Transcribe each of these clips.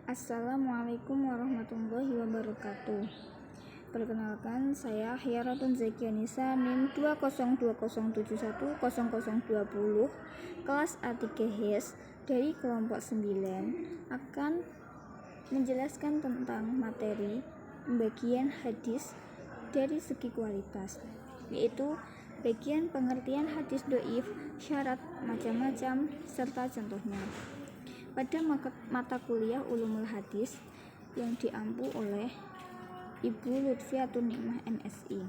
Assalamualaikum warahmatullahi wabarakatuh. Perkenalkan, saya Hiyaratun Zekianisa NIM 20207100020 kelas A3HIS dari kelompok 9 akan menjelaskan tentang materi pembagian hadis dari segi kualitas, yaitu bagian pengertian hadis dhaif, syarat, macam-macam, serta contohnya. Pada mata kuliah Ulumul Hadis yang diampu oleh Ibu Lutfiatun Nikmah MSI.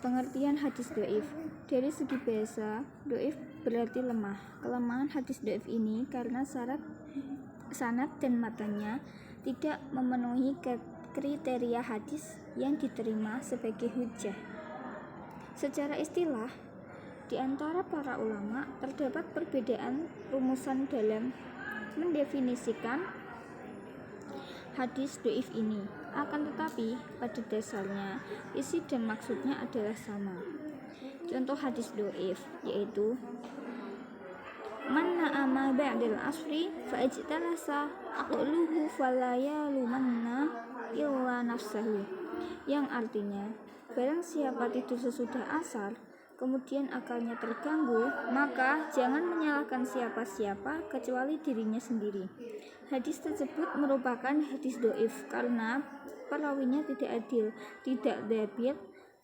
Pengertian hadis dhaif. Dari segi bahasa, dhaif berarti lemah. Kelemahan hadis dhaif ini karena sanad dan matanya tidak memenuhi kriteria hadis yang diterima sebagai hujjah. Secara istilah, di antara para ulama terdapat perbedaan rumusan dalam mendefinisikan hadis dhaif ini. Akan tetapi, pada dasarnya isi dan maksudnya adalah sama. Contoh hadis dhaif yaitu Man na'ama ba'dal asri fa'ajtalasa aqluhu falayalumanna illa nafsahu, yang artinya barang siapa tidur sesudah asar kemudian akalnya terganggu, maka jangan menyalahkan siapa-siapa kecuali dirinya sendiri. Hadis tersebut merupakan hadis dhaif karena perawinya tidak adil, tidak dhabit,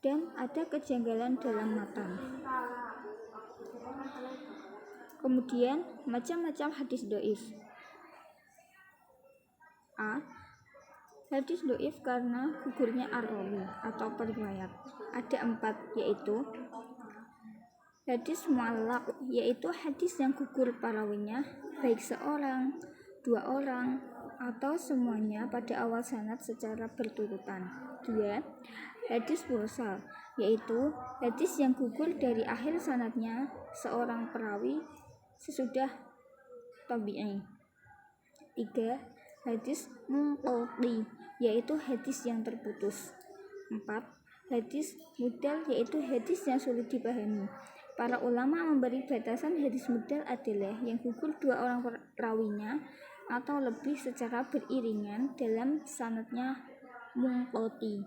dan ada kejanggalan dalam matan. Kemudian macam-macam hadis dhaif. A. Hadis dhaif karena gugurnya ar-rawi atau periwayat. Ada 4, yaitu hadis mu'allaq, yaitu hadis yang gugur perawinya, baik seorang, 2 orang, atau semuanya pada awal sanad secara berturutan. 2. Hadis mursal, yaitu hadis yang gugur dari akhir sanadnya seorang perawi sesudah tabi'i. 3. Hadis munqati, yaitu hadis yang terputus. 4. Hadis mudal, yaitu hadis yang sulit dipahami. Para ulama memberi batasan hadis mudal adalah yang gugur 2 orang perawinya atau lebih secara beriringan dalam sanadnya munqati.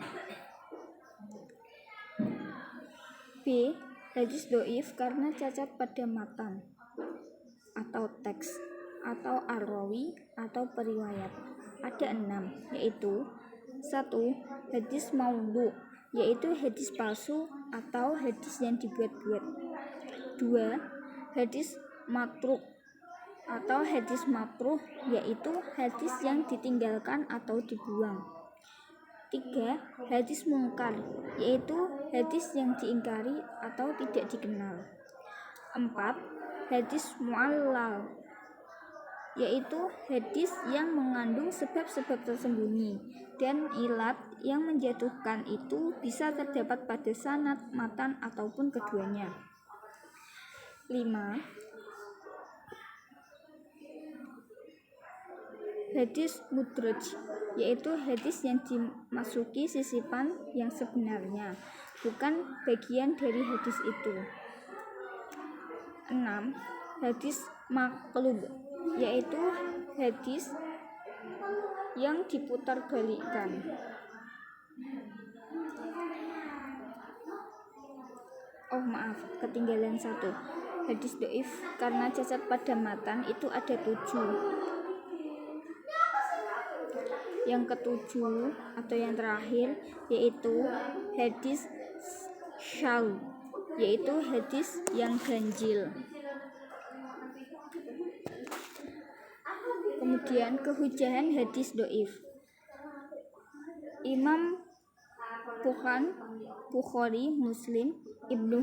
B. Hadis dhaif karena cacat pada matan atau teks atau ar-rawi atau periwayat. Ada 6, yaitu 1. Hadis maudhu, yaitu hadis palsu atau hadis yang dibuat-buat. 2. Hadis matruk atau hadis makruh, yaitu hadis yang ditinggalkan atau dibuang. 3. Hadis mungkar, yaitu hadis yang diingkari atau tidak dikenal. 4. Hadis mu'allal, yaitu hadis yang mengandung sebab-sebab tersembunyi dan ilat yang menjatuhkan itu bisa terdapat pada sanad, matan, ataupun keduanya. 5. Hadis mudraj, yaitu hadis yang dimasuki sisipan yang sebenarnya, bukan bagian dari hadis itu. 6. Hadis maqlub, yaitu hadis yang diputarbalikkan. Ketinggalan 1. Hadis dhaif karena cacat pada matan itu ada 7. Yang ke-7 atau yang terakhir yaitu hadis syadz, yaitu hadis yang ganjil. Kemudian kehujahan hadis dhaif. Imam Bukhari, Muslim, Ibnu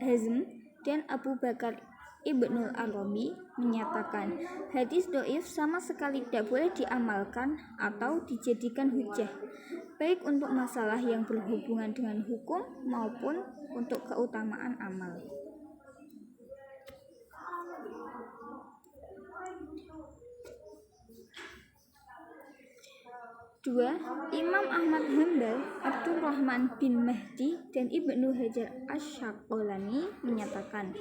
Hazm, dan Abu Bakar Ibnul Arabi menyatakan hadis dhaif sama sekali tidak boleh diamalkan atau dijadikan hujjah, baik untuk masalah yang berhubungan dengan hukum maupun untuk keutamaan amal. 2. Imam Ahmad Hambal, Abdurrahman bin Mahdi, dan Ibnu Hajar Asy-Syaqalani menyatakan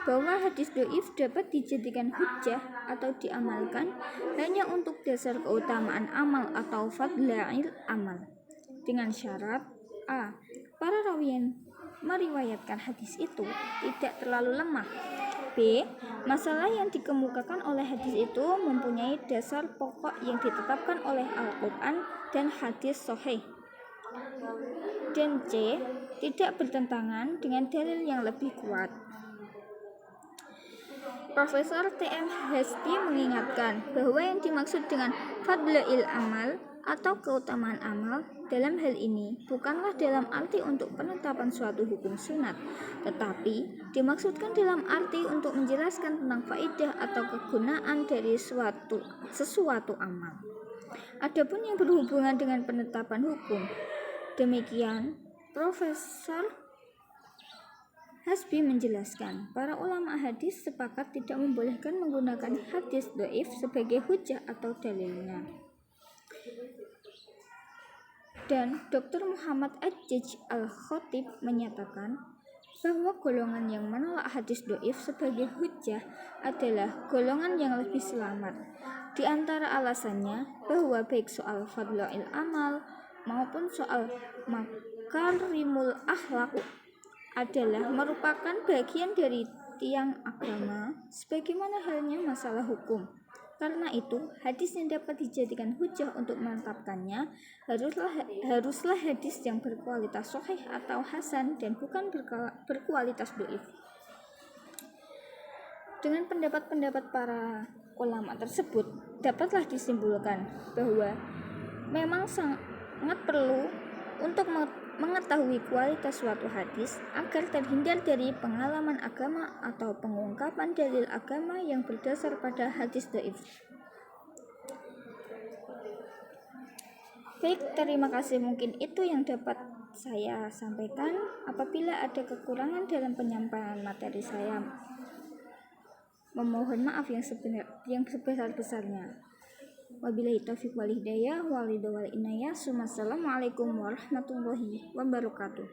bahwa hadis doif dapat dijadikan hujjah atau diamalkan hanya untuk dasar keutamaan amal atau fadlail amal, dengan syarat a. Para rawi yang meriwayatkan hadis itu tidak terlalu lemah. B. Masalah yang dikemukakan oleh hadis itu mempunyai dasar pokok yang ditetapkan oleh Al-Quran dan hadis sahih. Dan C. Tidak bertentangan dengan dalil yang lebih kuat. Profesor T.M. Hesti mengingatkan bahwa yang dimaksud dengan fadlail amal atau keutamaan amal dalam hal ini bukanlah dalam arti untuk penetapan suatu hukum sunat, tetapi dimaksudkan dalam arti untuk menjelaskan tentang faedah atau kegunaan dari sesuatu amal. Adapun yang berhubungan dengan penetapan hukum, demikian Profesor Hasbi menjelaskan, para ulama hadis sepakat tidak membolehkan menggunakan hadis dhaif sebagai hujjah atau dalilnya. Dan Dr. Muhammad Ajij Al-Khatib menyatakan bahwa golongan yang menolak hadis dhaif sebagai hujjah adalah golongan yang lebih selamat. Di antara alasannya bahwa baik soal fadlail amal maupun soal makarimul akhlak adalah merupakan bagian dari tiang agama sebagaimana halnya masalah hukum. Karena itu, hadis yang dapat dijadikan hujjah untuk menetapkannya haruslah hadis yang berkualitas sahih atau hasan dan bukan berkualitas dhaif. Dengan pendapat-pendapat para ulama tersebut, dapatlah disimpulkan bahwa memang sangat perlu untuk mengetahui kualitas suatu hadis agar terhindar dari pengalaman agama atau pengungkapan dalil agama yang berdasar pada hadis dhaif. Baik, terima kasih. Mungkin itu yang dapat saya sampaikan. Apabila ada kekurangan dalam penyampaian materi saya, memohon maaf yang sebesar-besarnya. Wabillahi taufiq wal hidayah wal ridha wal inayah. Assalamualaikum warahmatullahi wabarakatuh.